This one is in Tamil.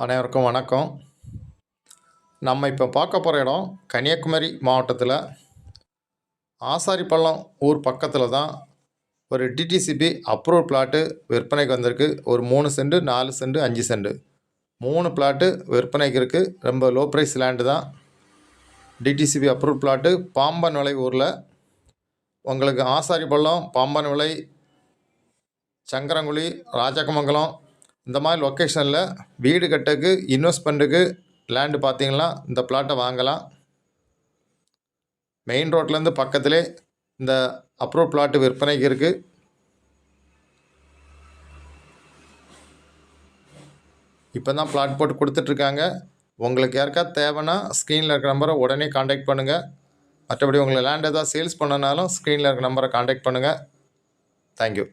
அனைவருக்கும் வணக்கம். நம்ம இப்போ பார்க்க போகிற இடம் கன்னியாகுமரி மாவட்டத்தில் ஆசாரிப்பள்ளம் ஊர் பக்கத்தில் தான் ஒரு டிடிசிபி அப்ரூவ் பிளாட்டு விற்பனைக்கு வந்திருக்கு. ஒரு 3 சென்ட் 4 சென்ட் 5 சென்ட் 3 பிளாட்டு விற்பனைக்கு இருக்குது. ரொம்ப லோ ப்ரைஸ் லேண்டு தான். டிடிசிபி அப்ரூவ் பிளாட்டு பாம்பன் விலை ஊரில். உங்களுக்கு ஆசாரிப்பள்ளம், பாம்பன் விலை, சங்கரங்குழி, ராஜகமங்கலம் இந்த மாதிரி லொக்கேஷனில் வீடு கட்டக்கு இன்வெஸ்ட்மெண்ட்டுக்கு லேண்டு பார்த்தீங்கன்னா இந்த பிளாட்டை வாங்கலாம். மெயின் ரோட்லேருந்து பக்கத்திலே இந்த அப்ரூவ் பிளாட்டு விற்பனைக்கு இருக்குது. இப்போ தான் பிளாட் போட்டு கொடுத்துட்ருக்காங்க. உங்களுக்கு யாருக்காவது தேவைன்னா ஸ்க்ரீனில் இருக்கிற நம்பரை உடனே காண்டாக்ட் பண்ணுங்கள். மற்றபடி உங்களை லேண்ட் ஏதாவது சேல்ஸ் பண்ணனாலும் ஸ்க்ரீனில் இருக்கிற நம்பரை காண்டாக்ட் பண்ணுங்கள். தேங்க்யூ.